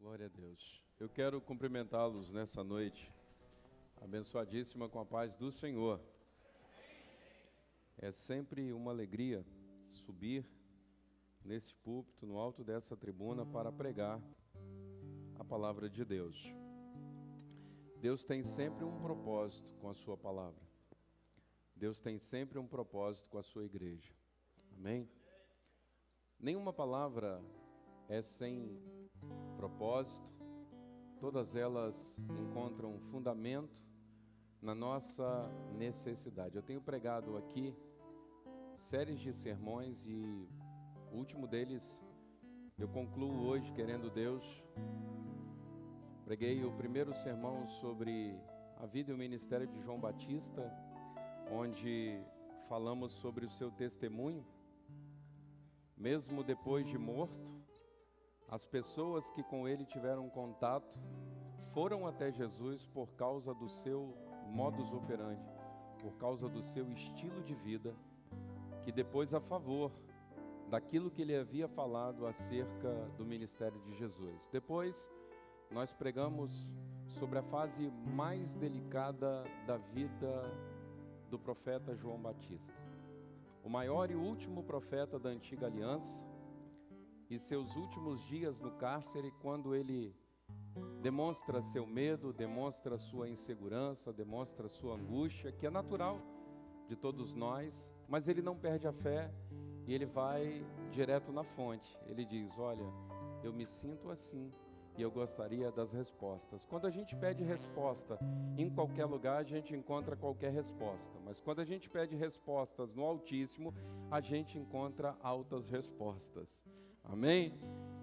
Glória a Deus. Eu quero cumprimentá-los nessa noite, abençoadíssima com a paz do Senhor. É sempre uma alegria subir nesse púlpito, no alto dessa tribuna, para pregar a palavra de Deus. Deus tem sempre um propósito com a sua palavra. Deus tem sempre um propósito com a sua igreja. Amém? Nenhuma palavra é sem propósito, todas elas encontram fundamento na nossa necessidade. Eu tenho pregado aqui séries de sermões e o último deles eu concluo hoje, querendo Deus. Preguei o primeiro sermão sobre a vida e o ministério de João Batista, onde falamos sobre o seu testemunho. Mesmo depois de morto, as pessoas que com ele tiveram contato foram até Jesus por causa do seu modus operandi, por causa do seu estilo de vida, que depois a favor daquilo que ele havia falado acerca do ministério de Jesus. Depois, nós pregamos sobre a fase mais delicada da vida do profeta João Batista, o maior e último profeta da antiga aliança, e seus últimos dias no cárcere, quando ele demonstra seu medo, demonstra sua insegurança, demonstra sua angústia, que é natural de todos nós, mas ele não perde a fé e ele vai direto na fonte. Ele diz: olha, eu me sinto assim e eu gostaria das respostas. Quando a gente pede resposta em qualquer lugar, a gente encontra qualquer resposta, mas quando a gente pede respostas no Altíssimo, a gente encontra altas respostas. Amém?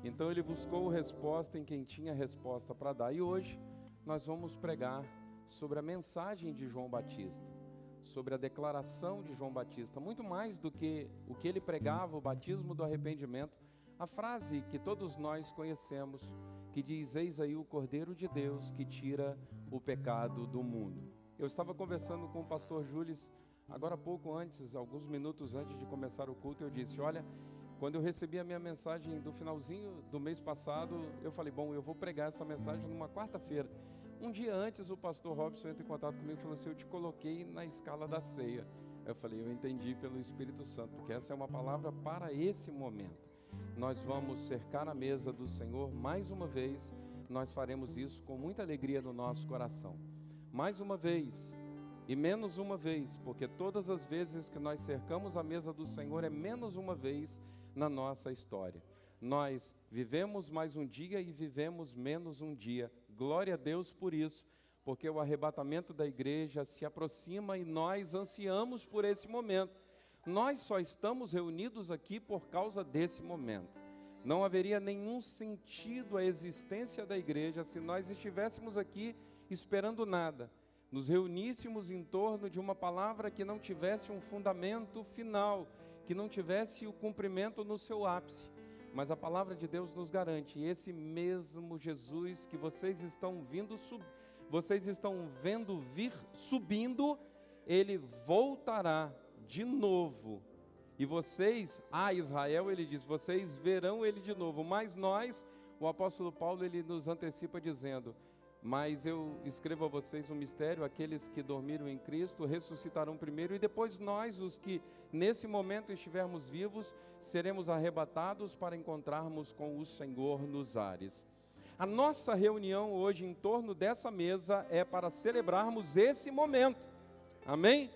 Então ele buscou resposta em quem tinha resposta para dar. E hoje nós vamos pregar sobre a mensagem de João Batista, sobre a declaração de João Batista, muito mais do que o que ele pregava, o batismo do arrependimento, a frase que todos nós conhecemos, que diz: eis aí o Cordeiro de Deus que tira o pecado do mundo. Eu estava conversando com o pastor Júlio agora há pouco antes, alguns minutos antes de começar o culto, eu disse: olha, quando eu recebi a minha mensagem do finalzinho do mês passado, eu falei: bom, eu vou pregar essa mensagem numa quarta-feira. Um dia antes, o pastor Robson entrou em contato comigo e falou assim: eu te coloquei na escala da ceia. Eu falei: eu entendi pelo Espírito Santo, porque essa é uma palavra para esse momento. Nós vamos cercar a mesa do Senhor mais uma vez. Nós faremos isso com muita alegria no nosso coração. Mais uma vez, e menos uma vez, porque todas as vezes que nós cercamos a mesa do Senhor é menos uma vez na nossa história. Nós vivemos mais um dia e vivemos menos um dia. Glória a Deus por isso, porque o arrebatamento da igreja se aproxima e nós ansiamos por esse momento. Nós só estamos reunidos aqui por causa desse momento. Não haveria nenhum sentido a existência da igreja se nós estivéssemos aqui esperando nada, nos reuníssemos em torno de uma palavra que não tivesse um fundamento final, que não tivesse o cumprimento no seu ápice. Mas a palavra de Deus nos garante: esse mesmo Jesus que vocês estão vendo vir subindo, ele voltará de novo. E vocês, Israel, ele diz, vocês verão ele de novo. Mas nós, o apóstolo Paulo, ele nos antecipa dizendo: mas eu escrevo a vocês um mistério: aqueles que dormiram em Cristo ressuscitarão primeiro, e depois nós, os que nesse momento estivermos vivos, seremos arrebatados para encontrarmos com o Senhor nos ares. A nossa reunião hoje em torno dessa mesa é para celebrarmos esse momento. Amém?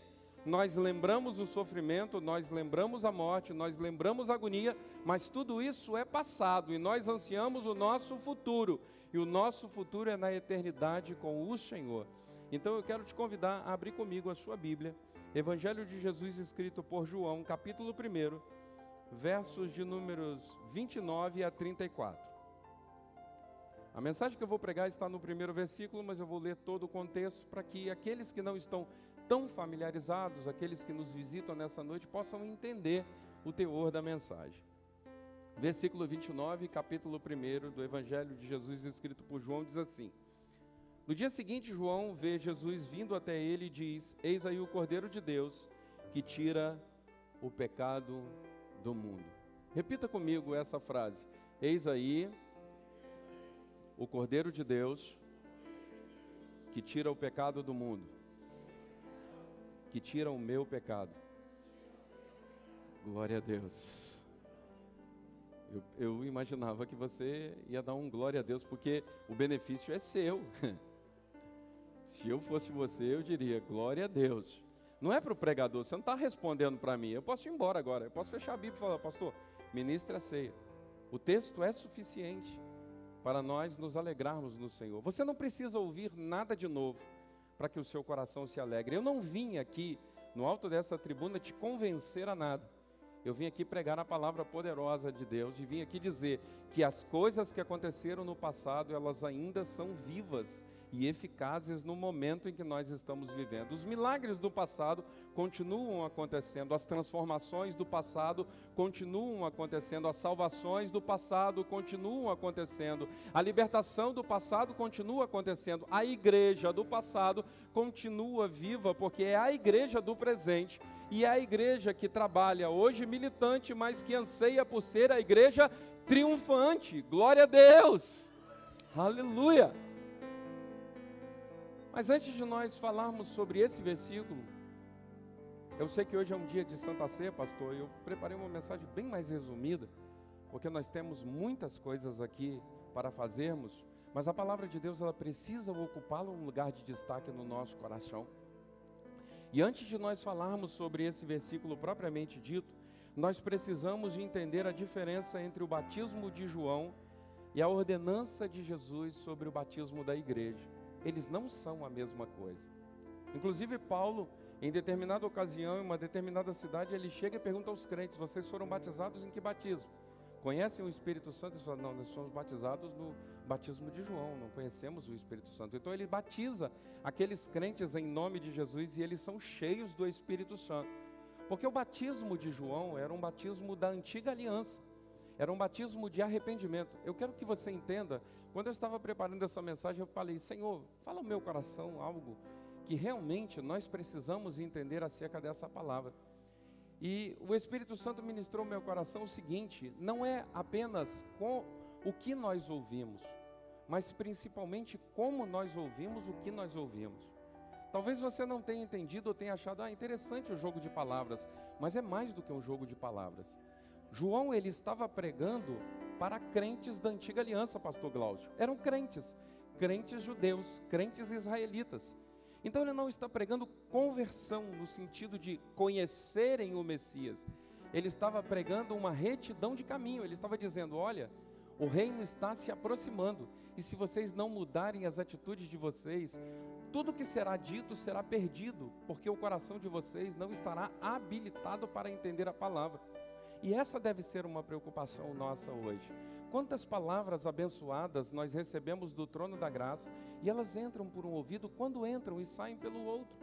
Nós lembramos o sofrimento, nós lembramos a morte, nós lembramos a agonia, mas tudo isso é passado e nós ansiamos o nosso futuro. E o nosso futuro é na eternidade com o Senhor. Então eu quero te convidar a abrir comigo a sua Bíblia, Evangelho de Jesus escrito por João, capítulo 1, versos de números 29 a 34. A mensagem que eu vou pregar está no primeiro versículo, mas eu vou ler todo o contexto para que aqueles que não estão tão familiarizados, aqueles que nos visitam nessa noite, possam entender o teor da mensagem. Versículo 29, capítulo 1 do Evangelho de Jesus escrito por João, diz assim: no dia seguinte, João vê Jesus vindo até ele e diz: eis aí o Cordeiro de Deus que tira o pecado do mundo. Repita comigo essa frase: eis aí o Cordeiro de Deus, que tira o pecado do mundo, que tira o meu pecado. Glória a Deus. Eu imaginava que você ia dar um glória a Deus, porque o benefício é seu. Se eu fosse você, eu diria, glória a Deus. Não é para o pregador, você não está respondendo para mim. Eu posso ir embora agora, eu posso fechar a Bíblia e falar, pastor, ministre a ceia. O texto é suficiente para nós nos alegrarmos no Senhor. Você não precisa ouvir nada de novo para que o seu coração se alegre. Eu não vim aqui, no alto dessa tribuna, te convencer a nada. Eu vim aqui pregar a palavra poderosa de Deus e vim aqui dizer que as coisas que aconteceram no passado, elas ainda são vivas e eficazes no momento em que nós estamos vivendo. Os milagres do passado continuam acontecendo, as transformações do passado continuam acontecendo, as salvações do passado continuam acontecendo, a libertação do passado continua acontecendo, a igreja do passado continua viva, porque é a igreja do presente e é a igreja que trabalha hoje militante, mas que anseia por ser a igreja triunfante. Glória a Deus! Aleluia! Mas antes de nós falarmos sobre esse versículo, eu sei que hoje é um dia de Santa Ceia, pastor, e eu preparei uma mensagem bem mais resumida, porque nós temos muitas coisas aqui para fazermos, mas a palavra de Deus, ela precisa ocupá-la um lugar de destaque no nosso coração. E antes de nós falarmos sobre esse versículo propriamente dito, nós precisamos de entender a diferença entre o batismo de João e a ordenança de Jesus sobre o batismo da igreja. Eles não são a mesma coisa. Inclusive Paulo, em determinada ocasião, em uma determinada cidade, ele chega e pergunta aos crentes, vocês foram batizados em que batismo? Conhecem o Espírito Santo? Eles falam, não, nós somos batizados no batismo de João, não conhecemos o Espírito Santo. Então ele batiza aqueles crentes em nome de Jesus e eles são cheios do Espírito Santo. Porque o batismo de João era um batismo da antiga aliança, era um batismo de arrependimento. Eu quero que você entenda, quando eu estava preparando essa mensagem, eu falei, Senhor, fala ao meu coração algo que realmente nós precisamos entender acerca dessa palavra. E o Espírito Santo ministrou ao meu coração o seguinte, não é apenas com o que nós ouvimos, mas principalmente como nós ouvimos o que nós ouvimos. Talvez você não tenha entendido ou tenha achado, interessante o jogo de palavras, mas é mais do que um jogo de palavras. João, ele estava pregando para crentes da antiga aliança, pastor Glaucio. Eram crentes judeus, crentes israelitas. Então ele não está pregando conversão no sentido de conhecerem o Messias. Ele estava pregando uma retidão de caminho. Ele estava dizendo, olha, o reino está se aproximando. E se vocês não mudarem as atitudes de vocês, tudo que será dito será perdido, porque o coração de vocês não estará habilitado para entender a palavra. E essa deve ser uma preocupação nossa hoje. Quantas palavras abençoadas nós recebemos do trono da graça e elas entram por um ouvido quando entram e saem pelo outro.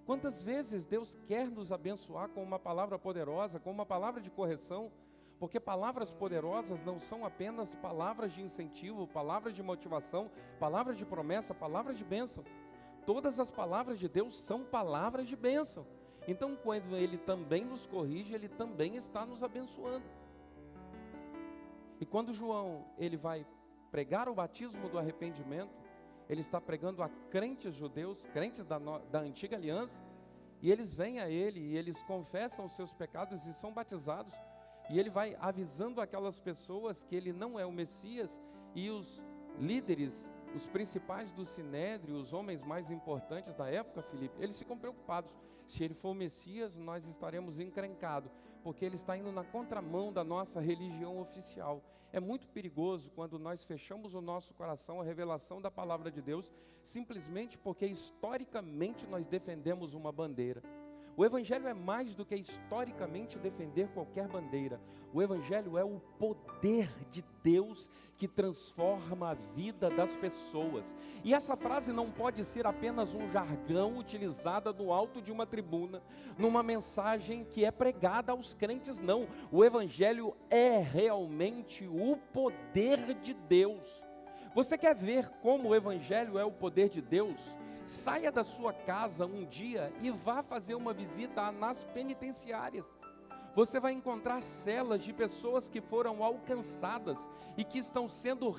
Quantas vezes Deus quer nos abençoar com uma palavra poderosa, com uma palavra de correção, porque palavras poderosas não são apenas palavras de incentivo, palavras de motivação, palavras de promessa, palavras de bênção. Todas as palavras de Deus são palavras de bênção. Então, quando Ele também nos corrige, Ele também está nos abençoando. E quando João, ele vai pregar o batismo do arrependimento, ele está pregando a crentes judeus, crentes da antiga aliança, e eles vêm a ele, e eles confessam os seus pecados e são batizados, e ele vai avisando aquelas pessoas que ele não é o Messias, e os líderes, os principais do Sinédrio, os homens mais importantes da época, Filipe, eles ficam preocupados. Se ele for o Messias, nós estaremos encrencados, porque ele está indo na contramão da nossa religião oficial. É muito perigoso quando nós fechamos o nosso coração à revelação da palavra de Deus, simplesmente porque historicamente nós defendemos uma bandeira. O Evangelho é mais do que historicamente defender qualquer bandeira. O Evangelho é o poder de Deus que transforma a vida das pessoas. E essa frase não pode ser apenas um jargão utilizado no alto de uma tribuna, numa mensagem que é pregada aos crentes, não. O Evangelho é realmente o poder de Deus. Você quer ver como o Evangelho é o poder de Deus? Saia da sua casa um dia e vá fazer uma visita nas penitenciárias. Você vai encontrar celas de pessoas que foram alcançadas e que estão sendo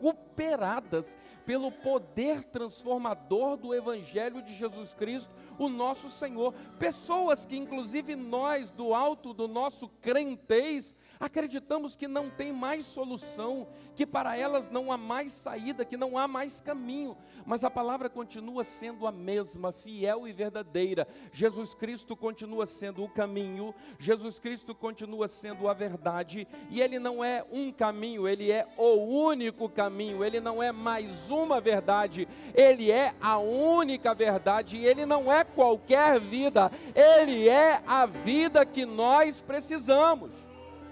recuperadas pelo poder transformador do Evangelho de Jesus Cristo, o nosso Senhor. Pessoas que inclusive nós, do alto do nosso crentez, acreditamos que não tem mais solução, que para elas não há mais saída, que não há mais caminho, mas a palavra continua sendo a mesma, fiel e verdadeira. Jesus Cristo continua sendo o caminho, Jesus Cristo continua sendo a verdade, e Ele não é um caminho, Ele é o único caminho, Ele não é mais uma verdade, Ele é a única verdade, e Ele não é qualquer vida, Ele é a vida que nós precisamos.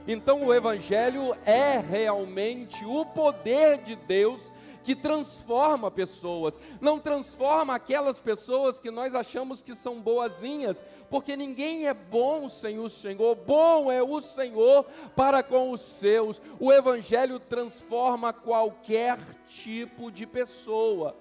Então o Evangelho é realmente o poder de Deus que transforma pessoas. Não transforma aquelas pessoas que nós achamos que são boazinhas, porque ninguém é bom sem o Senhor. Bom é o Senhor para com os seus. O Evangelho transforma qualquer tipo de pessoa.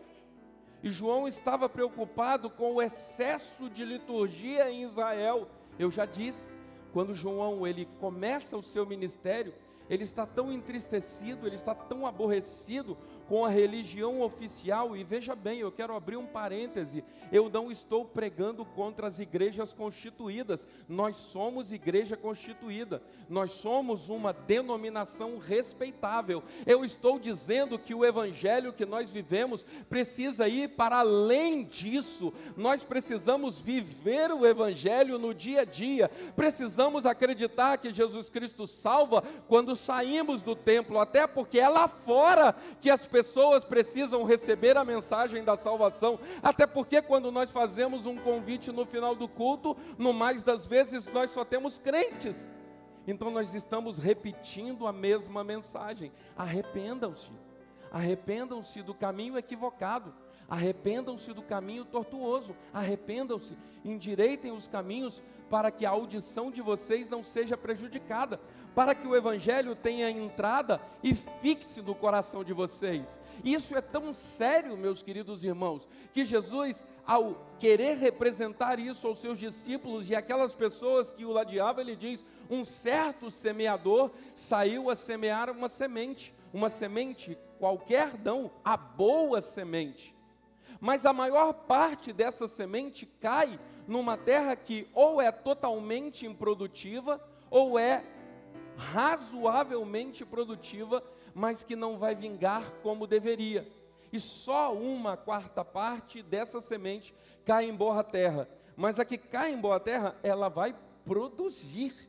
E João estava preocupado com o excesso de liturgia em Israel. Eu já disse. Quando João ele começa o seu ministério, ele está tão entristecido, ele está tão aborrecido com a religião oficial. E veja bem, eu quero abrir um parêntese, eu não estou pregando contra as igrejas constituídas, nós somos igreja constituída, nós somos uma denominação respeitável. Eu estou dizendo que o Evangelho que nós vivemos precisa ir para além disso. Nós precisamos viver o Evangelho no dia a dia, precisamos acreditar que Jesus Cristo salva quando saímos do templo, até porque é lá fora que as pessoas precisam receber a mensagem da salvação, até porque quando nós fazemos um convite no final do culto, no mais das vezes nós só temos crentes, então nós estamos repetindo a mesma mensagem. Arrependam-se, arrependam-se do caminho equivocado, arrependam-se do caminho tortuoso, arrependam-se, endireitem os caminhos para que a audição de vocês não seja prejudicada, para que o Evangelho tenha entrada e fixe no coração de vocês. Isso é tão sério, meus queridos irmãos, que Jesus, ao querer representar isso aos seus discípulos e aquelas pessoas que o ladeavam, ele diz: um certo semeador saiu a semear uma semente qualquer não, a boa semente. Mas a maior parte dessa semente cai numa terra que ou é totalmente improdutiva, ou é razoavelmente produtiva, mas que não vai vingar como deveria. E só 1/4 dessa semente cai em boa terra. Mas a que cai em boa terra, ela vai produzir.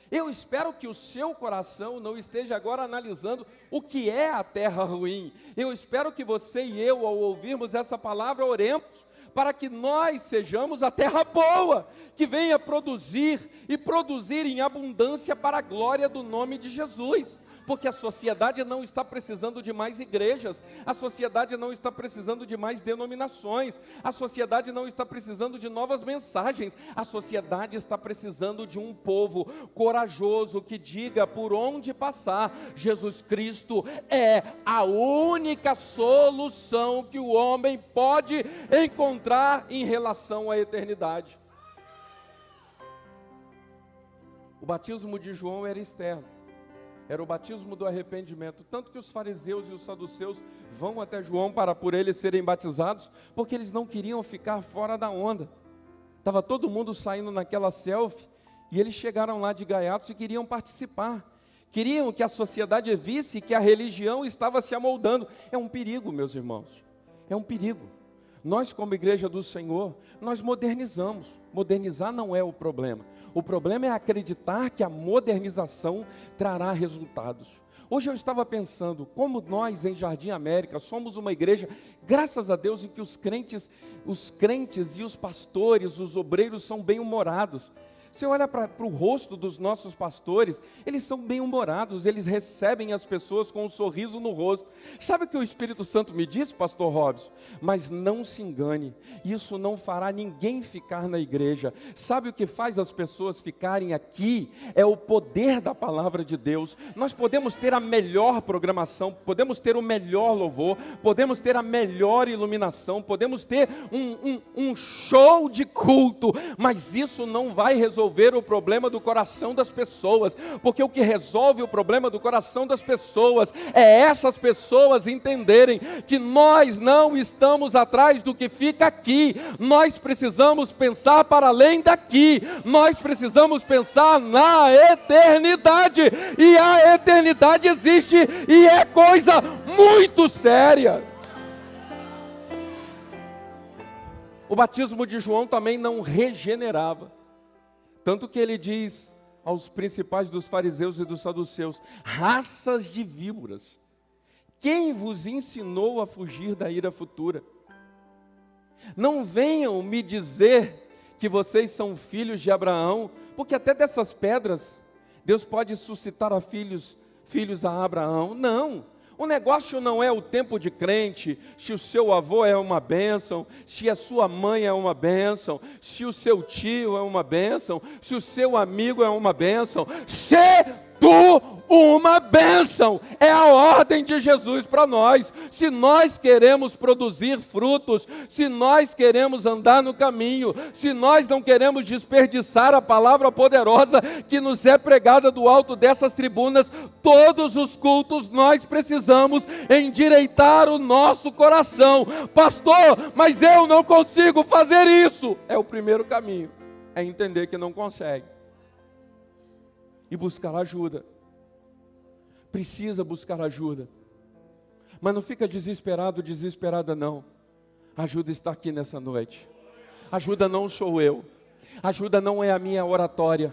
Eu espero que o seu coração não esteja agora analisando o que é a terra ruim. Eu espero que você e eu, ao ouvirmos essa palavra, oremos para que nós sejamos a terra boa, que venha produzir e produzir em abundância para a glória do nome de Jesus. Porque a sociedade não está precisando de mais igrejas, a sociedade não está precisando de mais denominações, a sociedade não está precisando de novas mensagens, a sociedade está precisando de um povo corajoso que diga por onde passar: Jesus Cristo é a única solução que o homem pode encontrar em relação à eternidade. O batismo de João era externo, era o batismo do arrependimento, tanto que os fariseus e os saduceus vão até João para por eles serem batizados, porque eles não queriam ficar fora da onda. Estava todo mundo saindo naquela selfie, e eles chegaram lá de gaiatos e queriam participar, queriam que a sociedade visse que a religião estava se amoldando. É um perigo, meus irmãos, é um perigo. Nós, como igreja do Senhor, nós modernizamos. Modernizar não é o problema. O problema é acreditar que a modernização trará resultados. Hoje eu estava pensando, como nós em Jardim América somos uma igreja, graças a Deus, em que os crentes e os pastores, os obreiros são bem-humorados. Você olha para o rosto dos nossos pastores, eles são bem-humorados, eles recebem as pessoas com um sorriso no rosto. Sabe o que o Espírito Santo me disse, pastor Robson? Mas não se engane, isso não fará ninguém ficar na igreja. Sabe o que faz as pessoas ficarem aqui? É o poder da palavra de Deus. Nós podemos ter a melhor programação, podemos ter o melhor louvor, podemos ter a melhor iluminação, podemos ter um show de culto, mas isso não vai resolver resolver o problema do coração das pessoas, porque o que resolve o problema do coração das pessoas é essas pessoas entenderem que nós não estamos atrás do que fica aqui, nós precisamos pensar para além daqui, nós precisamos pensar na eternidade, e a eternidade existe e é coisa muito séria. O batismo de João também não regenerava, tanto que ele diz aos principais dos fariseus e dos saduceus: raças de víboras, quem vos ensinou a fugir da ira futura? Não venham me dizer que vocês são filhos de Abraão, porque até dessas pedras Deus pode suscitar a filhos a Abraão. Não. O negócio não é o tempo de crente, se o seu avô é uma bênção, se a sua mãe é uma bênção, se o seu tio é uma bênção, se o seu amigo é uma bênção. Se tu uma bênção, é a ordem de Jesus para nós. Se nós queremos produzir frutos, se nós queremos andar no caminho, se nós não queremos desperdiçar a palavra poderosa que nos é pregada do alto dessas tribunas, todos os cultos nós precisamos endireitar o nosso coração. Pastor, mas eu não consigo fazer isso. É o primeiro caminho, é entender que não consegue e buscar ajuda. Precisa buscar ajuda, mas não fica desesperado, desesperada não. Ajuda está aqui nessa noite. Ajuda não sou eu, ajuda não é a minha oratória,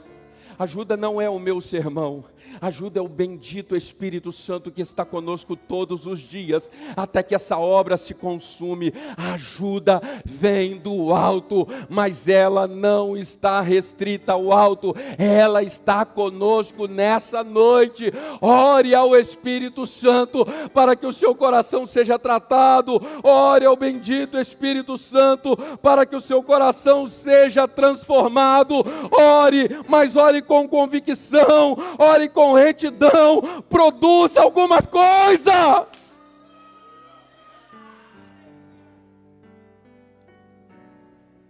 ajuda não é o meu sermão, ajuda é o bendito Espírito Santo que está conosco todos os dias, até que essa obra se consume. A ajuda vem do alto, mas ela não está restrita ao alto, ela está conosco nessa noite. Ore ao Espírito Santo para que o seu coração seja tratado, ore ao bendito Espírito Santo para que o seu coração seja transformado. Ore, mas ore com convicção, ore com retidão, produza alguma coisa.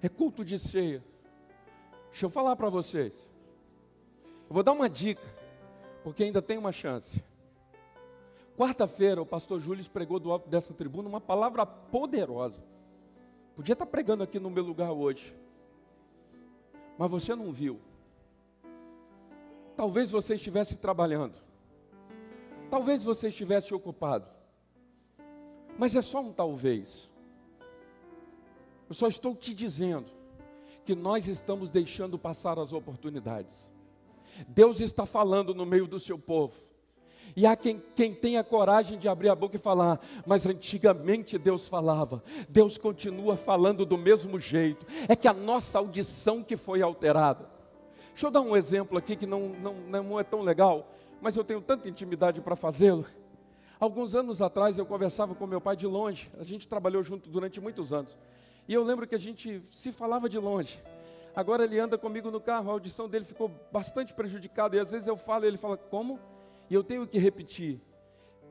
É culto de ceia. Deixa eu falar para vocês. Eu vou dar uma dica, porque ainda tem uma chance. Quarta-feira o pastor Júlio pregou do alto dessa tribuna uma palavra poderosa. Podia estar pregando aqui no meu lugar hoje, mas você não viu. Talvez você estivesse trabalhando, talvez você estivesse ocupado, mas é só um talvez. Eu só estou te dizendo que nós estamos deixando passar as oportunidades. Deus está falando no meio do seu povo, e há quem tenha coragem de abrir a boca e falar: mas antigamente Deus falava. Deus continua falando do mesmo jeito, é que a nossa audição que foi alterada. Deixa eu dar um exemplo aqui que não é tão legal, mas eu tenho tanta intimidade para fazê-lo. Alguns anos atrás eu conversava com meu pai de longe, a gente trabalhou junto durante muitos anos, e eu lembro que a gente se falava de longe. Agora ele anda comigo no carro, a audição dele ficou bastante prejudicada, e às vezes eu falo e ele fala: como? E eu tenho que repetir.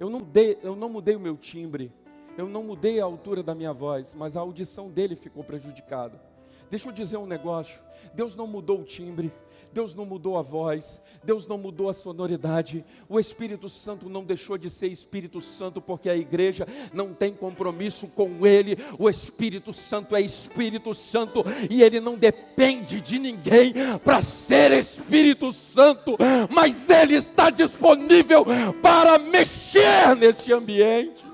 Eu não mudei o meu timbre, eu não mudei a altura da minha voz, mas a audição dele ficou prejudicada. Deixa eu dizer um negócio: Deus não mudou o timbre, Deus não mudou a voz, Deus não mudou a sonoridade. O Espírito Santo não deixou de ser Espírito Santo porque a igreja não tem compromisso com Ele. O Espírito Santo é Espírito Santo e Ele não depende de ninguém para ser Espírito Santo, mas Ele está disponível para mexer nesse ambiente.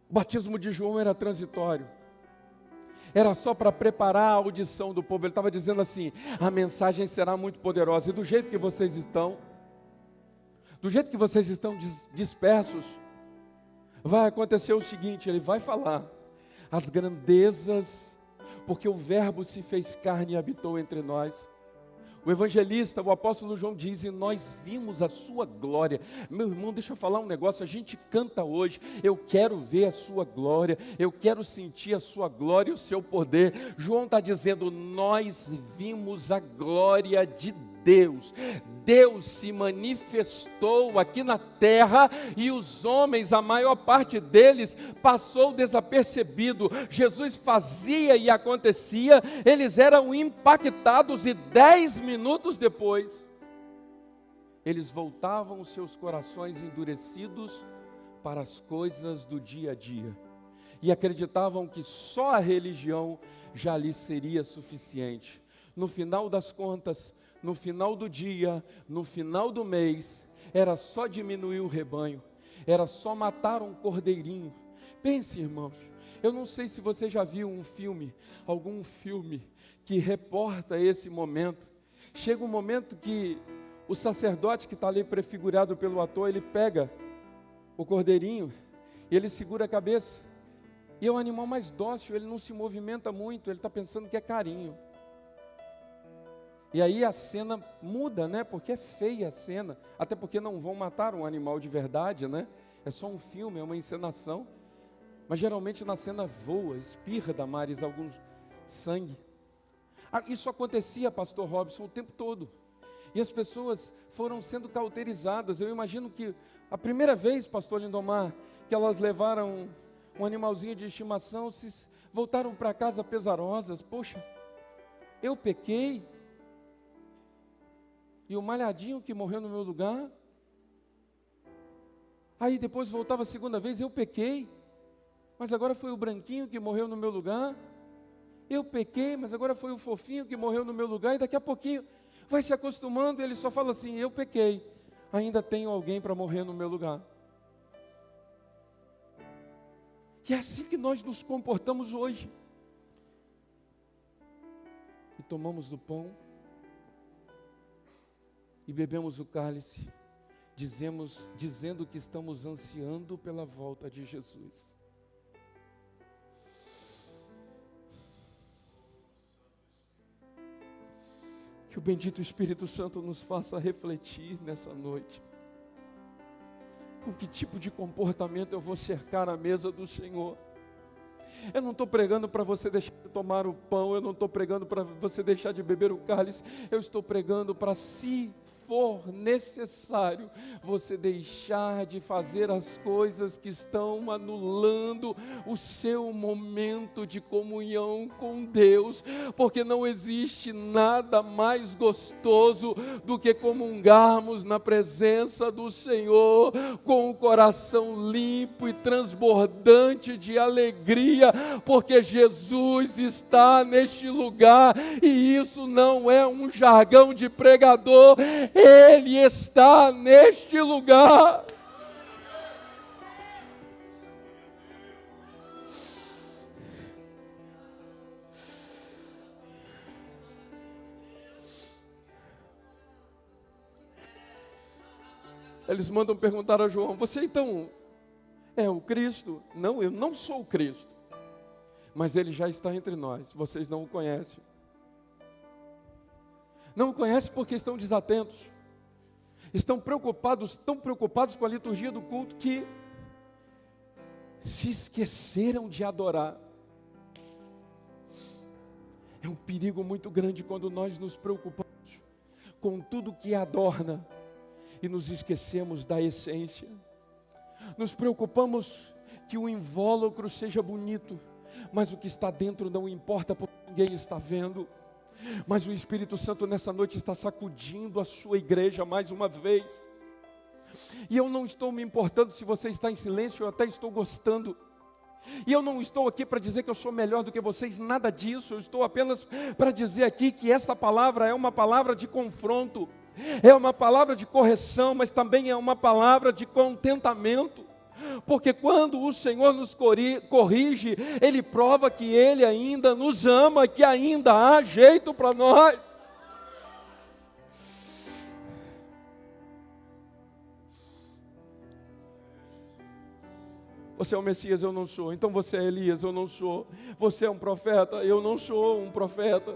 O batismo de João era transitório, era só para preparar a audição do povo. Ele estava dizendo assim: a mensagem será muito poderosa, e do jeito que vocês estão dispersos, vai acontecer o seguinte: ele vai falar as grandezas, porque o Verbo se fez carne e habitou entre nós. O evangelista, o apóstolo João diz: e nós vimos a sua glória. Meu irmão, deixa eu falar um negócio, a gente canta hoje: eu quero ver a sua glória, eu quero sentir a sua glória e o seu poder. João está dizendo: nós vimos a glória de Deus. Deus se manifestou aqui na terra e os homens, a maior parte deles, passou desapercebido. Jesus fazia e acontecia, eles eram impactados e 10 minutos depois, eles voltavam os seus corações endurecidos para as coisas do dia a dia e acreditavam que só a religião já lhes seria suficiente. No final das contas, no final do dia, no final do mês, era só diminuir o rebanho, era só matar um cordeirinho. Pense, irmãos, eu não sei se você já viu um filme, algum filme que reporta esse momento. Chega um momento que o sacerdote que está ali prefigurado pelo ator, ele pega o cordeirinho e ele segura a cabeça. E é um animal mais dócil, ele não se movimenta muito, ele está pensando que é carinho. E aí a cena muda, né? Porque é feia a cena, até porque não vão matar um animal de verdade, né? É só um filme, é uma encenação. Mas geralmente na cena voa, espirra Damares algum sangue. Isso acontecia, pastor Robson, o tempo todo. E as pessoas foram sendo cauterizadas. Eu imagino que a primeira vez, pastor Lindomar, que elas levaram um animalzinho de estimação, se voltaram para casa pesarosas. Poxa, eu pequei. E o malhadinho que morreu no meu lugar. Aí depois voltava a segunda vez, eu pequei. Mas agora foi o branquinho que morreu no meu lugar. Eu pequei, mas agora foi o fofinho que morreu no meu lugar. E daqui a pouquinho vai se acostumando e ele só fala assim, eu pequei. Ainda tenho alguém para morrer no meu lugar. E é assim que nós nos comportamos hoje. E tomamos do pão. E bebemos o cálice, dizendo que estamos ansiando pela volta de Jesus. Que o bendito Espírito Santo nos faça refletir nessa noite. Com que tipo de comportamento eu vou cercar a mesa do Senhor? Eu não estou pregando para você deixar de tomar o pão, eu não estou pregando para você deixar de beber o cálice, eu estou pregando para, se for necessário, você deixar de fazer as coisas que estão anulando o seu momento de comunhão com Deus, porque não existe nada mais gostoso do que comungarmos na presença do Senhor, com o coração limpo e transbordante de alegria, porque Jesus está neste lugar, e isso não é um jargão de pregador, Ele está neste lugar. Eles mandam perguntar a João, você então é o Cristo? Não, eu não sou o Cristo, mas Ele já está entre nós, vocês não o conhecem. Não o conhecem porque estão desatentos, estão preocupados, tão preocupados com a liturgia do culto que se esqueceram de adorar. É um perigo muito grande quando nós nos preocupamos com tudo que adorna e nos esquecemos da essência. Nos preocupamos que o invólucro seja bonito, mas o que está dentro não importa porque ninguém está vendo. Mas o Espírito Santo nessa noite está sacudindo a sua igreja mais uma vez. E eu não estou me importando se você está em silêncio, eu até estou gostando. E eu não estou aqui para dizer que eu sou melhor do que vocês, nada disso. Eu estou apenas para dizer aqui que esta palavra é uma palavra de confronto, é uma palavra de correção, mas também é uma palavra de contentamento. Porque quando o Senhor nos corrige, Ele prova que Ele ainda nos ama, que ainda há jeito para nós. Você é o Messias, eu não sou. Então você é Elias, eu não sou. Você é um profeta, eu não sou um profeta.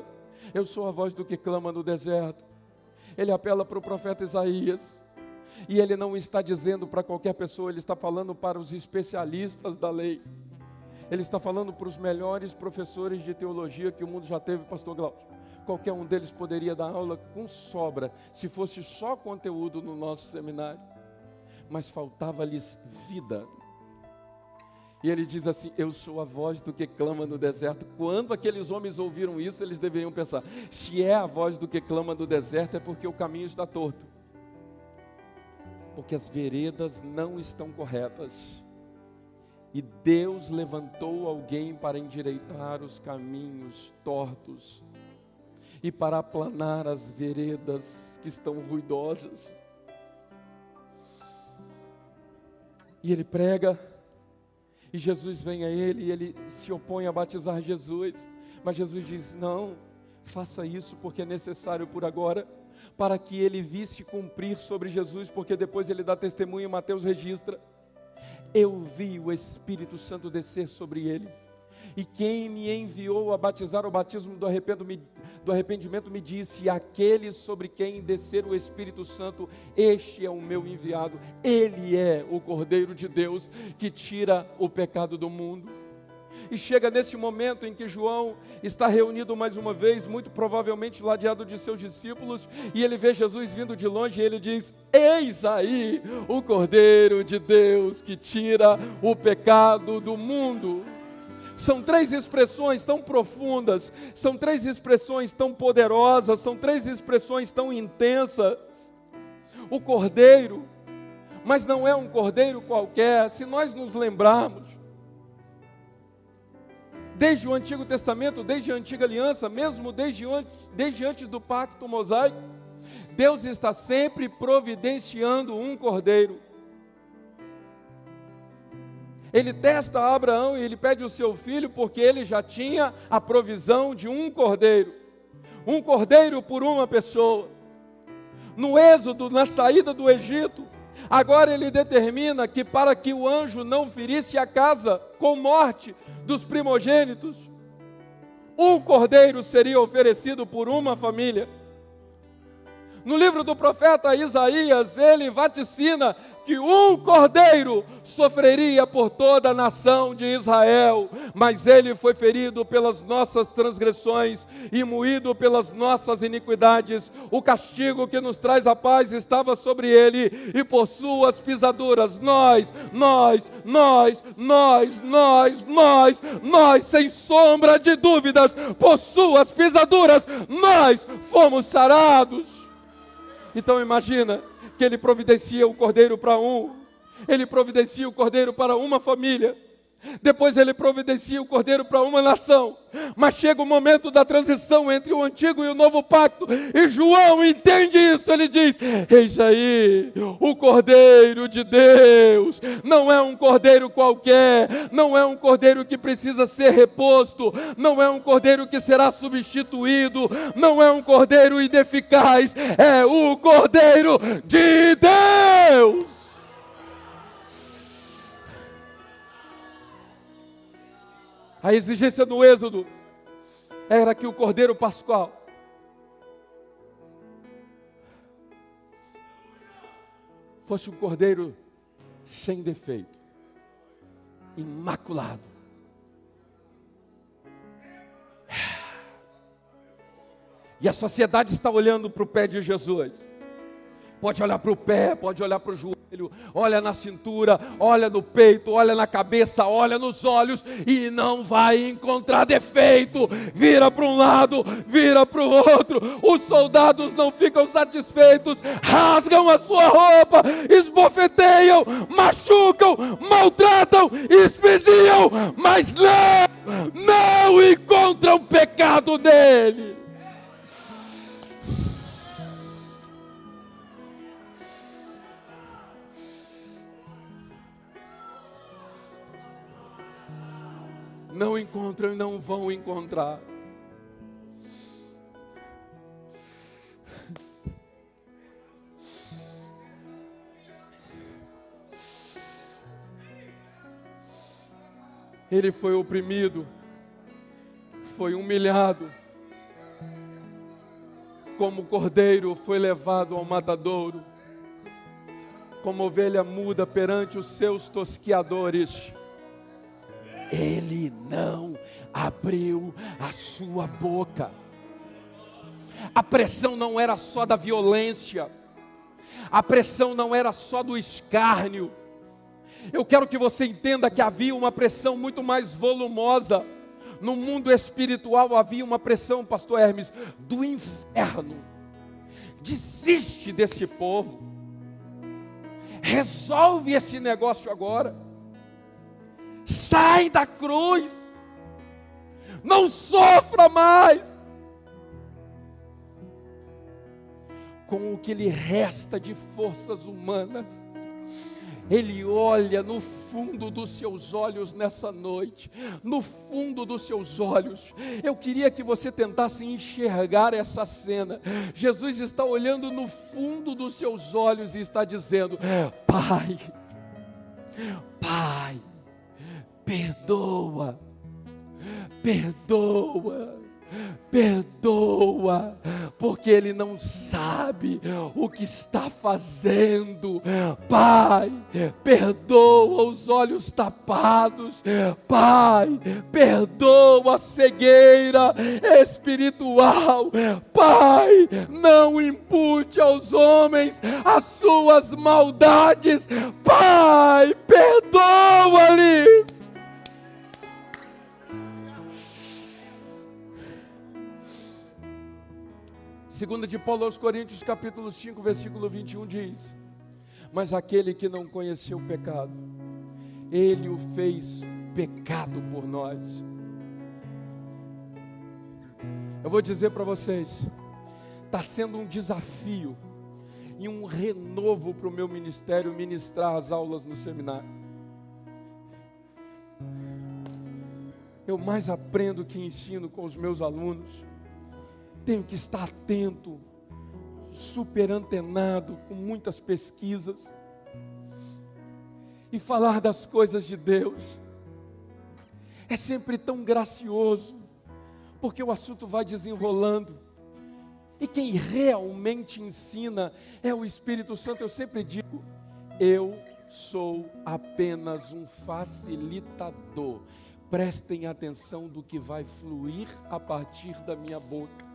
Eu sou a voz do que clama no deserto. Ele apela para o profeta Isaías. E ele não está dizendo para qualquer pessoa, ele está falando para os especialistas da lei. Ele está falando para os melhores professores de teologia que o mundo já teve, pastor Glaucio. qualquer um deles poderia dar aula com sobra, se fosse só conteúdo no nosso seminário. Mas faltava-lhes vida. E ele diz assim: eu sou a voz do que clama no deserto. Quando aqueles homens ouviram isso, eles deveriam pensar: se é a voz do que clama no deserto, é porque o caminho está torto. Porque as veredas não estão corretas. E Deus levantou alguém para endireitar os caminhos tortos e para aplanar as veredas que estão ruidosas. E ele prega, e Jesus vem a ele, e ele se opõe a batizar Jesus. Mas Jesus diz: não, faça isso porque é necessário por agora, para que ele visse cumprir sobre Jesus, porque depois ele dá testemunho, Mateus registra: eu vi o Espírito Santo descer sobre ele, e quem me enviou a batizar o batismo do arrependimento me disse: aquele sobre quem descer o Espírito Santo, este é o meu enviado. Ele é o Cordeiro de Deus que tira o pecado do mundo. E chega neste momento em que João está reunido mais uma vez, muito provavelmente ladeado de seus discípulos, e ele vê Jesus vindo de longe, e ele diz: eis aí o Cordeiro de Deus que tira o pecado do mundo. São três expressões tão profundas, são três expressões tão poderosas, são três expressões tão intensas. O Cordeiro, mas não é um Cordeiro qualquer. Se nós nos lembrarmos, desde o Antigo Testamento, desde a Antiga Aliança, mesmo desde antes do Pacto Mosaico, Deus está sempre providenciando um cordeiro. Ele testa Abraão e ele pede o seu filho, porque ele já tinha a provisão de um cordeiro por uma pessoa. No Êxodo, na saída do Egito, agora ele determina que para que o anjo não ferisse a casa com morte dos primogênitos, um cordeiro seria oferecido por uma família. No livro do profeta Isaías, ele vaticina que um cordeiro sofreria por toda a nação de Israel, mas ele foi ferido pelas nossas transgressões e moído pelas nossas iniquidades. O castigo que nos traz a paz estava sobre ele, e por suas pisaduras nós, sem sombra de dúvidas, por suas pisaduras nós fomos sarados. Então imagina que ele providencia o cordeiro para um, ele providencia o cordeiro para uma família, depois ele providencia o cordeiro para uma nação, mas chega o momento da transição entre o antigo e o novo pacto, e João entende isso. Ele diz: eis aí o Cordeiro de Deus. Não é um cordeiro qualquer, não é um cordeiro que precisa ser reposto, não é um cordeiro que será substituído, não é um cordeiro ineficaz, é o Cordeiro de Deus. A exigência no Êxodo era que o Cordeiro Pascual fosse um cordeiro sem defeito, imaculado. E a sociedade está olhando para o pé de Jesus. Pode olhar para o pé, pode olhar para o joelho, olha na cintura, olha no peito, olha na cabeça, olha nos olhos e não vai encontrar defeito. Vira para um lado, vira para o outro. Os soldados não ficam satisfeitos, rasgam a sua roupa, esbofeteiam, machucam, maltratam, espeziam, mas não encontram pecado nele. Não encontram e não vão encontrar. Ele foi oprimido, foi humilhado, como cordeiro foi levado ao matadouro, como ovelha muda perante os seus tosquiadores. Ele não abriu a sua boca. A pressão não era só da violência, a pressão não era só do escárnio. Eu quero que você entenda que havia uma pressão muito mais volumosa. No mundo espiritual havia uma pressão, pastor Hermes, do inferno. Desiste desse povo. Resolve esse negócio agora. Sai da cruz. Não sofra mais. Com o que lhe resta de forças humanas, Ele olha no fundo dos seus olhos nessa noite, no fundo dos seus olhos. Eu queria que você tentasse enxergar essa cena. Jesus está olhando no fundo dos seus olhos e está dizendo: Pai, Pai, perdoa, perdoa. Perdoa, porque ele não sabe o que está fazendo. Pai, perdoa os olhos tapados. Pai, perdoa a cegueira espiritual. Pai, não impute aos homens as suas maldades. Pai, perdoa-lhes. Segunda de Paulo aos Coríntios, capítulo 5, versículo 21 diz: mas aquele que não conheceu o pecado, Ele o fez pecado por nós. Eu vou dizer para vocês, está sendo um desafio e um renovo para o meu ministério ministrar as aulas no seminário. Eu mais aprendo que ensino com os meus alunos. Tenho que estar atento, super antenado, com muitas pesquisas, e falar das coisas de Deus. É sempre tão gracioso, porque o assunto vai desenrolando, e quem realmente ensina é o Espírito Santo. Eu sempre digo, eu sou apenas um facilitador. Prestem atenção do que vai fluir a partir da minha boca.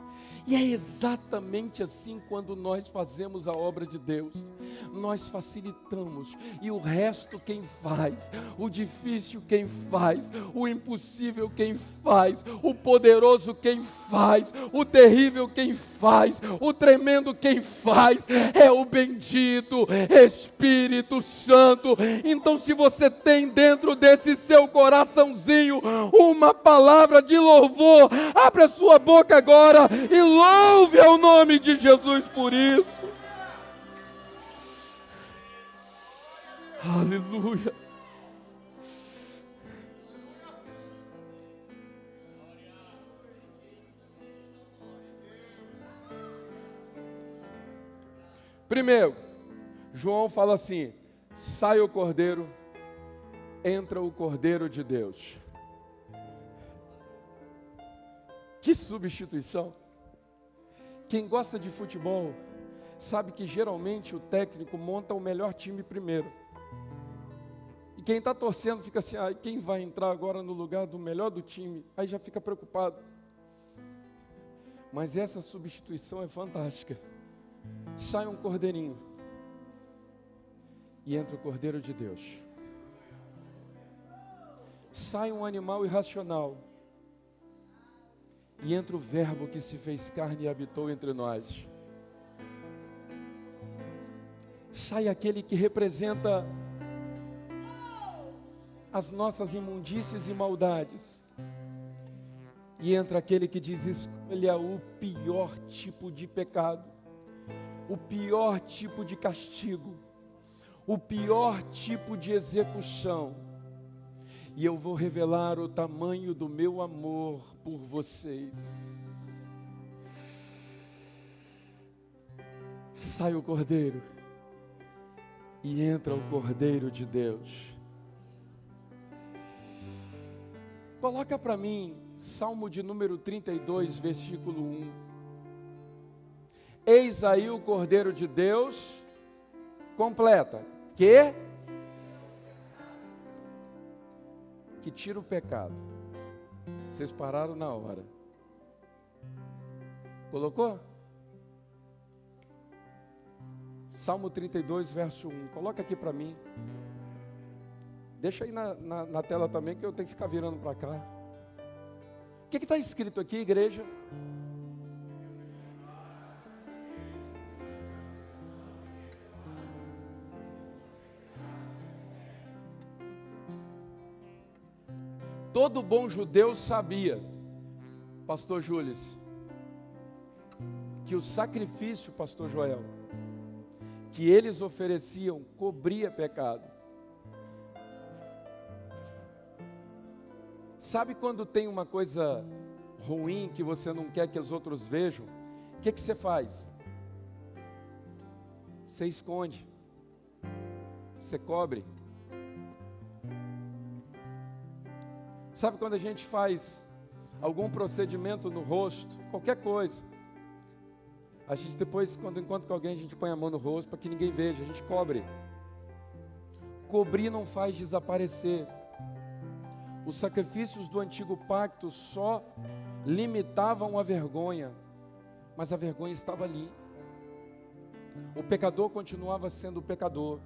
E é exatamente assim quando nós fazemos a obra de Deus. Nós facilitamos, e o resto quem faz? O difícil quem faz? O impossível quem faz? O poderoso quem faz? O terrível quem faz? O tremendo quem faz? É o bendito Espírito Santo. Então, se você tem dentro desse seu coraçãozinho uma palavra de louvor, abre a sua boca agora e louve ao nome de Jesus por isso. Aleluia. Primeiro, João fala assim: sai o cordeiro, entra o Cordeiro de Deus. Que substituição! Quem gosta de futebol sabe que geralmente o técnico monta o melhor time primeiro. E quem está torcendo fica assim: quem vai entrar agora no lugar do melhor do time? Aí já fica preocupado. Mas essa substituição é fantástica. Sai um cordeirinho e entra o Cordeiro de Deus. Sai um animal irracional e entra o Verbo que se fez carne e habitou entre nós. Sai aquele que representa as nossas imundícies e maldades. E entra aquele que diz: escolha o pior tipo de pecado, o pior tipo de castigo, o pior tipo de execução. E eu vou revelar o tamanho do meu amor por vocês. Sai o Cordeiro e entra o Cordeiro de Deus. Coloca para mim Salmo de número 32, versículo 1. Eis aí o Cordeiro de Deus, completa, que tira o pecado. Vocês pararam na hora. Colocou? Salmo 32, verso 1. Coloca aqui para mim. Deixa aí na tela também, que eu tenho que ficar virando para cá. O que está escrito aqui, igreja? Todo bom judeu sabia, pastor Júlio, que o sacrifício, pastor Joel, que eles ofereciam cobria pecado. Sabe quando tem uma coisa ruim que você não quer que os outros vejam? O que você faz? Você esconde, você cobre. Sabe quando a gente faz algum procedimento no rosto, qualquer coisa, a gente depois, quando encontra com alguém, a gente põe a mão no rosto para que ninguém veja, a gente cobre. Cobrir não faz desaparecer. Os sacrifícios do antigo pacto só limitavam a vergonha, mas a vergonha estava ali. O pecador continuava sendo pecador.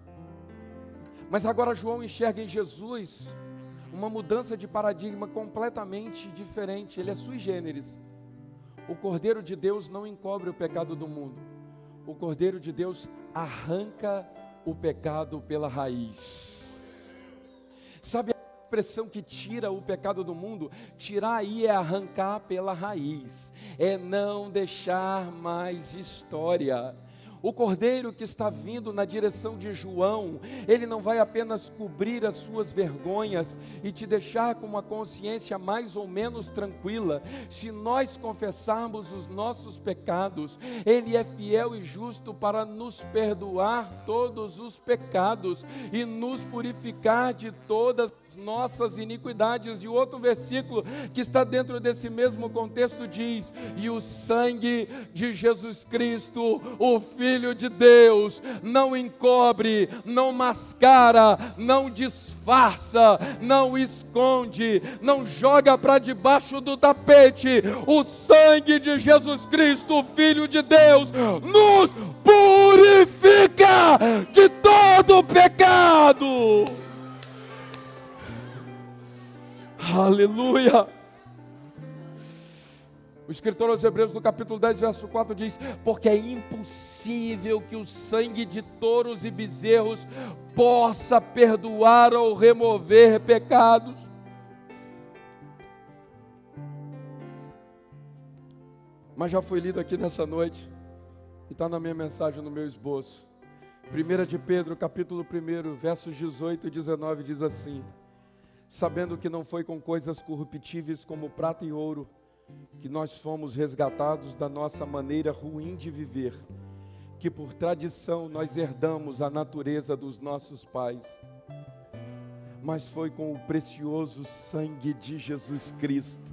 Mas agora João enxerga em Jesus uma mudança de paradigma completamente diferente. Ele é sui generis. O Cordeiro de Deus não encobre o pecado do mundo. O Cordeiro de Deus arranca o pecado pela raiz. Sabe a expressão que tira o pecado do mundo? Tirar aí é arrancar pela raiz. É não deixar mais história. O Cordeiro que está vindo na direção de João, ele não vai apenas cobrir as suas vergonhas e te deixar com uma consciência mais ou menos tranquila. Se nós confessarmos os nossos pecados, ele é fiel e justo para nos perdoar todos os pecados e nos purificar de todas as nossas iniquidades. E o outro versículo que está dentro desse mesmo contexto diz: e o sangue de Jesus Cristo, o Filho de Deus, não encobre, não mascara, não disfarça, não esconde, não joga para debaixo do tapete. O sangue de Jesus Cristo, Filho de Deus, nos purifica de todo pecado. Aleluia. O escritor aos Hebreus, no capítulo 10, verso 4, diz: porque é impossível que o sangue de touros e bezerros possa perdoar ou remover pecados. Mas já foi lido aqui nessa noite, e está na minha mensagem, no meu esboço. 1 de Pedro, capítulo 1, versos 18 e 19, diz assim: sabendo que não foi com coisas corruptíveis como prata e ouro, que nós fomos resgatados da nossa maneira ruim de viver, que por tradição nós herdamos a natureza dos nossos pais, mas foi com o precioso sangue de Jesus Cristo.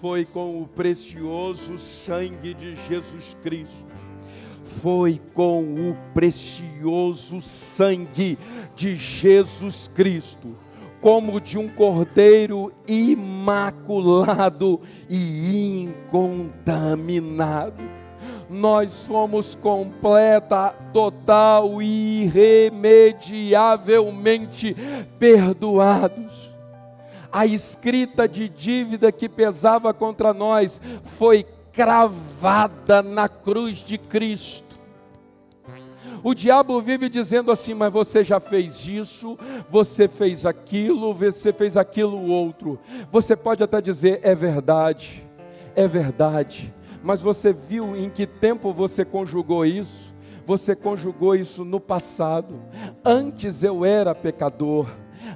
Foi com o precioso sangue de Jesus Cristo. Foi com o precioso sangue de Jesus Cristo, como de um cordeiro imaculado e incontaminado. Nós somos completa, total e irremediavelmente perdoados. A escrita de dívida que pesava contra nós foi cravada na cruz de Cristo. O diabo vive dizendo assim: mas você já fez isso, você fez aquilo outro. Você pode até dizer: é verdade, mas você viu em que tempo você conjugou isso? Você conjugou isso no passado. Antes eu era pecador,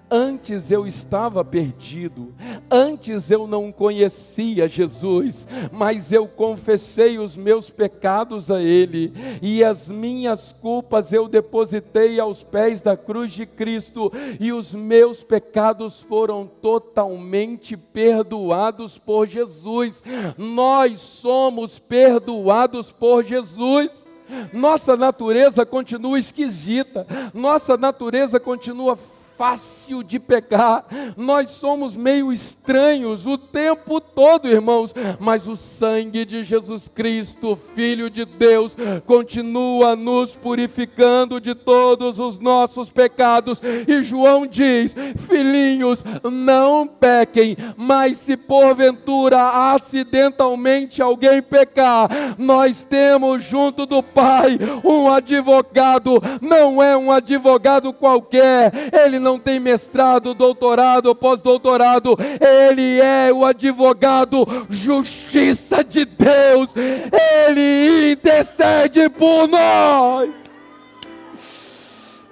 antes eu estava perdido, antes eu não conhecia Jesus, mas eu confessei os meus pecados a Ele, e as minhas culpas eu depositei aos pés da cruz de Cristo, e os meus pecados foram totalmente perdoados por Jesus. Nós somos perdoados por Jesus. Nossa natureza continua esquisita, nossa natureza continua fácil de pecar. Nós somos meio estranhos o tempo todo, irmãos, mas o sangue de Jesus Cristo, Filho de Deus, continua nos purificando de todos os nossos pecados. E João diz: filhinhos, não pequem, mas se porventura acidentalmente alguém pecar, nós temos junto do Pai um advogado. Não é um advogado qualquer, ele não tem mestrado, doutorado, pós-doutorado, ele é o advogado justiça de Deus, ele intercede por nós.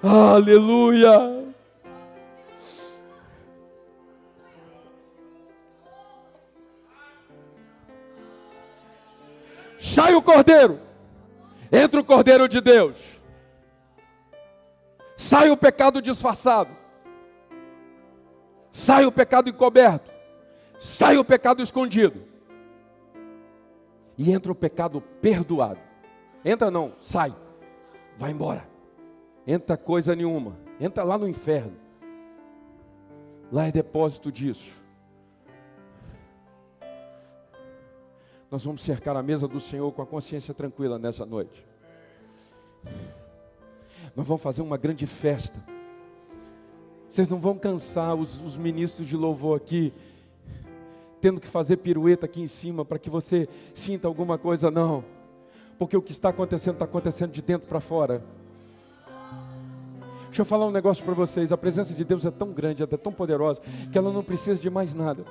Aleluia. Sai o cordeiro, entra o cordeiro de Deus, sai o pecado disfarçado, sai o pecado encoberto, sai o pecado escondido, e entra o pecado perdoado. Entra não, sai, vai embora, entra coisa nenhuma, entra lá no inferno, lá é depósito disso. Nós vamos cercar a mesa do Senhor com a consciência tranquila nessa noite. Nós vamos fazer uma grande festa. Vocês não vão cansar os ministros de louvor aqui, tendo que fazer pirueta aqui em cima para que você sinta alguma coisa, não. Porque o que está acontecendo de dentro para fora. Deixa eu falar um negócio para vocês. A presença de Deus é tão grande, é tão poderosa, que ela não precisa de mais nada.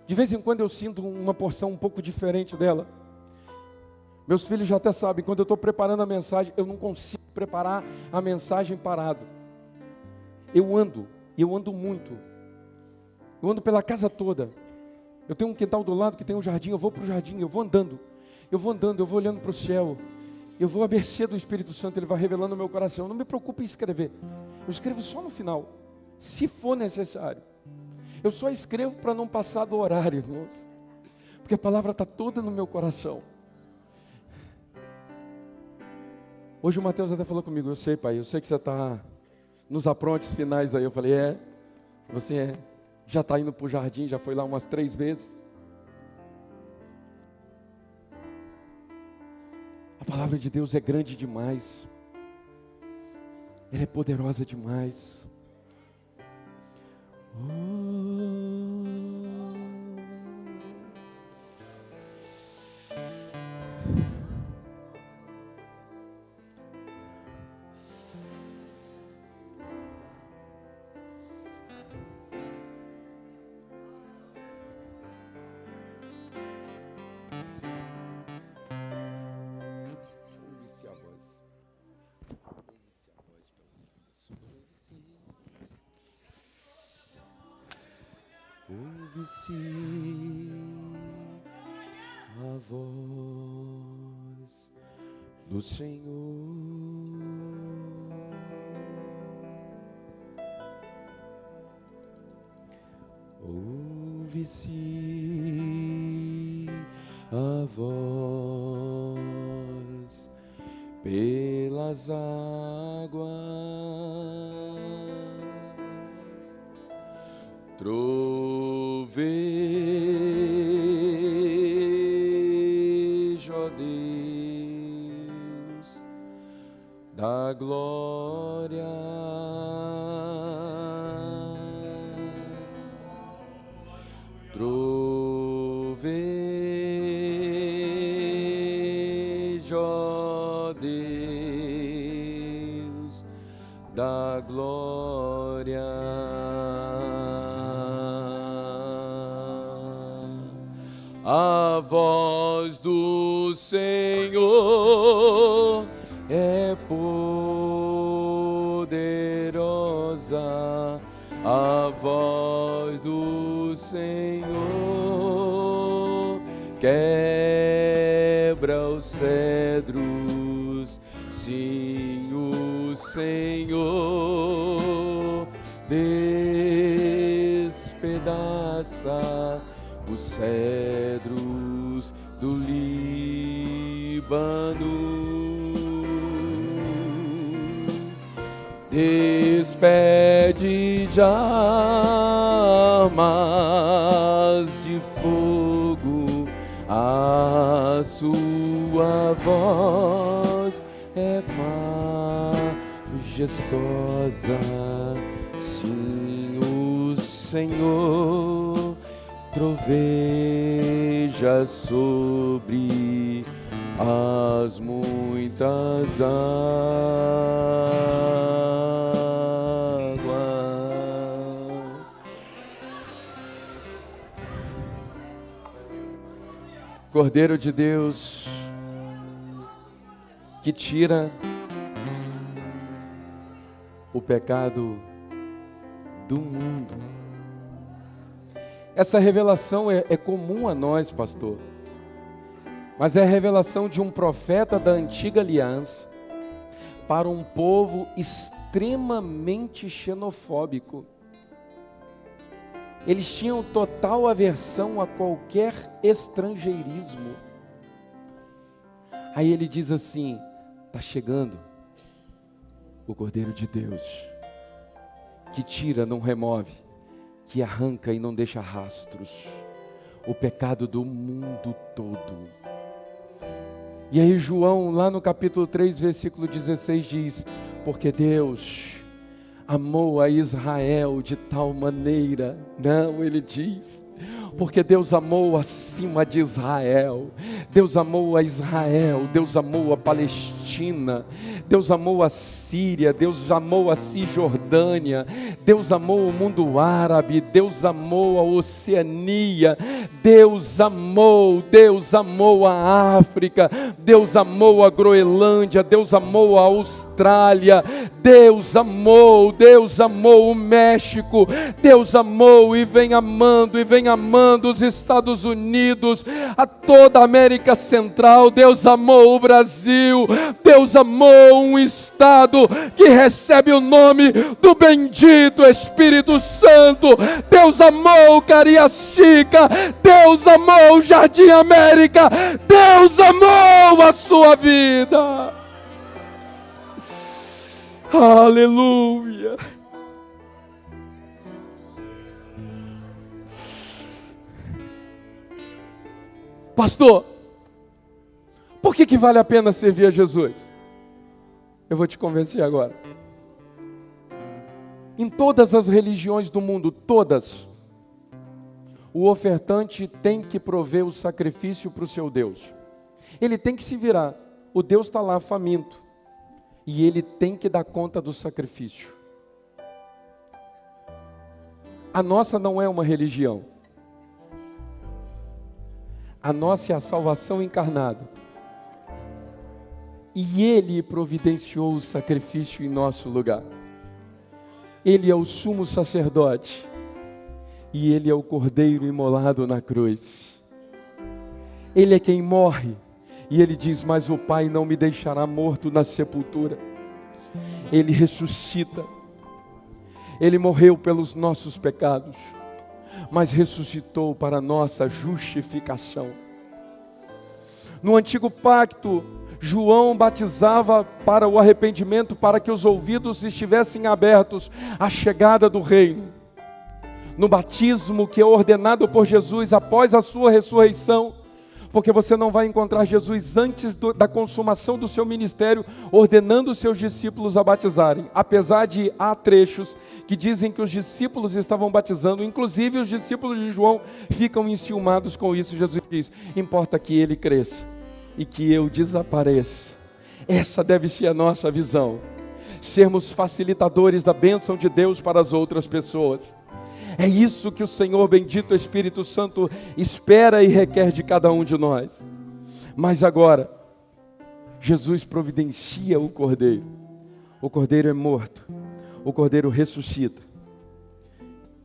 De vez em quando eu sinto uma porção um pouco diferente dela. Meus filhos já até sabem, quando eu estou preparando a mensagem, eu não consigo preparar a mensagem parado. Eu ando muito. Eu ando pela casa toda. Eu tenho um quintal do lado que tem um jardim, eu vou para o jardim, eu vou andando, eu vou olhando para o céu. Eu vou à mercê do Espírito Santo, ele vai revelando no meu coração. Não me preocupe em escrever. Eu escrevo só no final, se for necessário. Eu só escrevo para não passar do horário, irmãos, porque a palavra está toda no meu coração. Hoje o Mateus até falou comigo: eu sei, pai, eu sei que você está nos aprontes finais aí. Eu falei: você é, já está indo para o jardim, já foi lá umas 3 vezes. A palavra de Deus é grande demais, ela é poderosa demais. Ouve-se a voz do Senhor. Ouve-se a voz pelas águas. Trovejo, ó Deus da glória, trovejo, ó Deus da glória. A voz do Senhor é poderosa, a voz do Senhor quebra os cedros, sim, o Senhor despedaça os cedros do Líbano. despede de armas de fogo, a sua voz é majestosa. Sim, o Senhor troveja sobre as muitas águas. Cordeiro de Deus, que tira o pecado do mundo. Essa revelação é comum a nós, pastor, mas é a revelação de um profeta da antiga aliança para um povo extremamente xenofóbico. Eles tinham total aversão a qualquer estrangeirismo. Aí ele diz assim: está chegando o Cordeiro de Deus, que tira, não remove, que arranca e não deixa rastros, o pecado do mundo todo. E aí João, lá no capítulo 3, versículo 16 diz: porque Deus amou a Israel de tal maneira. Não, ele diz, porque Deus amou acima de Israel. Deus amou a Israel, Deus amou a Palestina, Deus amou a Síria, Deus amou a Cisjordânia, Deus amou o mundo árabe, Deus amou a Oceania, Deus amou a África, Deus amou a Groenlândia, Deus amou a Austrália, Deus amou o México, Deus amou e vem amando os Estados Unidos, a toda a América Central. Deus amou o Brasil, Deus amou um estado que recebe o nome do bendito Espírito Santo. Deus amou Cariacica, Deus amou o Jardim América, Deus amou a sua vida. Aleluia. Pastor, por que vale a pena servir a Jesus? Eu vou te convencer agora. Em todas as religiões do mundo, todas, o ofertante tem que prover o sacrifício para o seu Deus. Ele tem que se virar. O Deus está lá faminto. E ele tem que dar conta do sacrifício. A nossa não é uma religião. A nossa é a salvação encarnada. E Ele providenciou o sacrifício em nosso lugar. Ele é o sumo sacerdote. E Ele é o cordeiro imolado na cruz. Ele é quem morre. E Ele diz: mas o Pai não me deixará morto na sepultura. Ele ressuscita. Ele morreu pelos nossos pecados, mas ressuscitou para a nossa justificação. No antigo pacto, João batizava para o arrependimento, para que os ouvidos estivessem abertos à chegada do reino. No batismo que é ordenado por Jesus após a sua ressurreição, porque você não vai encontrar Jesus antes da consumação do seu ministério, ordenando os seus discípulos a batizarem. Apesar de há trechos que dizem que os discípulos estavam batizando, inclusive os discípulos de João ficam enciumados com isso. Jesus diz: importa que ele cresça e que eu desapareça. Essa deve ser a nossa visão. Sermos facilitadores da bênção de Deus para as outras pessoas. É isso que o Senhor, bendito Espírito Santo, espera e requer de cada um de nós. Mas agora, Jesus providencia o Cordeiro. O Cordeiro é morto. O Cordeiro ressuscita.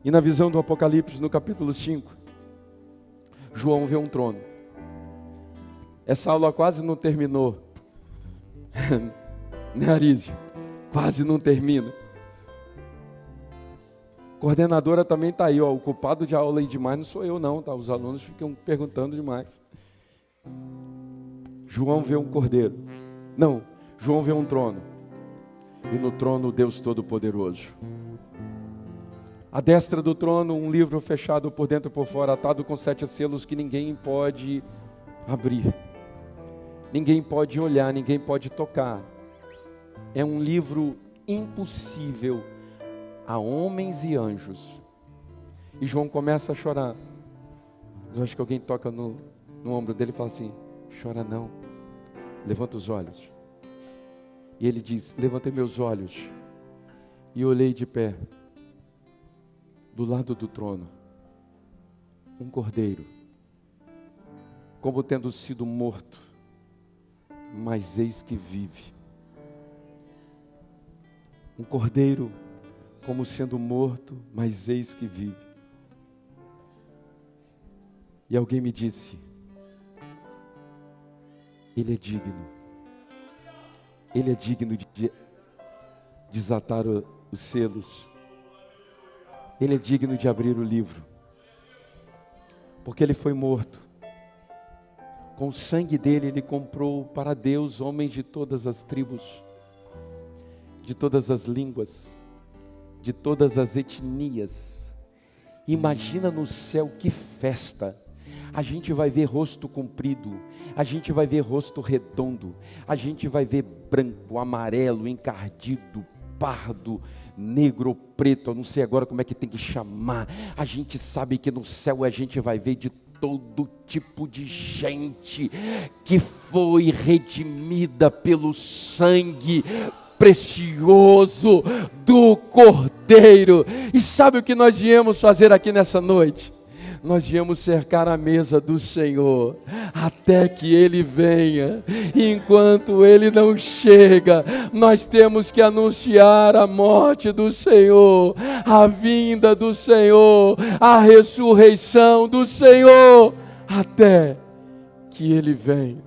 E na visão do Apocalipse, no capítulo 5, João vê um trono. Essa aula quase não terminou. Né, Arísio? Quase não termina. Coordenadora também está aí, ó. O culpado de aula aí demais não sou eu não, tá? Os alunos ficam perguntando demais. João vê um cordeiro. Não, João vê um trono. e no trono o Deus Todo-Poderoso. À destra do trono, um livro fechado por dentro e por fora, atado com 7 selos que ninguém pode abrir. Ninguém pode olhar, ninguém pode tocar. É um livro impossível a homens e anjos. E João começa a chorar. Mas eu acho que alguém toca no ombro dele e fala assim: chora não, levanta os olhos. E ele diz: levantei meus olhos e olhei de pé, do lado do trono, um cordeiro, como tendo sido morto, mas eis que vive. Um cordeiro como sendo morto, mas eis que vive. E alguém me disse: ele é digno. Ele é digno de desatar os selos. Ele é digno de abrir o livro. Porque ele foi morto. Com o sangue dele, ele comprou para Deus homens de todas as tribos, de todas as línguas, de todas as etnias. Imagina no céu que festa. A gente vai ver rosto comprido, a gente vai ver rosto redondo, a gente vai ver branco, amarelo, encardido, pardo, negro, preto, eu não sei agora como é que tem que chamar. A gente sabe que no céu a gente vai ver de todo tipo de gente que foi redimida pelo sangue precioso do Cordeiro. E sabe o que nós viemos fazer aqui nessa noite? Nós viemos cercar a mesa do Senhor, até que Ele venha. E enquanto Ele não chega, nós temos que anunciar a morte do Senhor, a vinda do Senhor, a ressurreição do Senhor, até que Ele venha.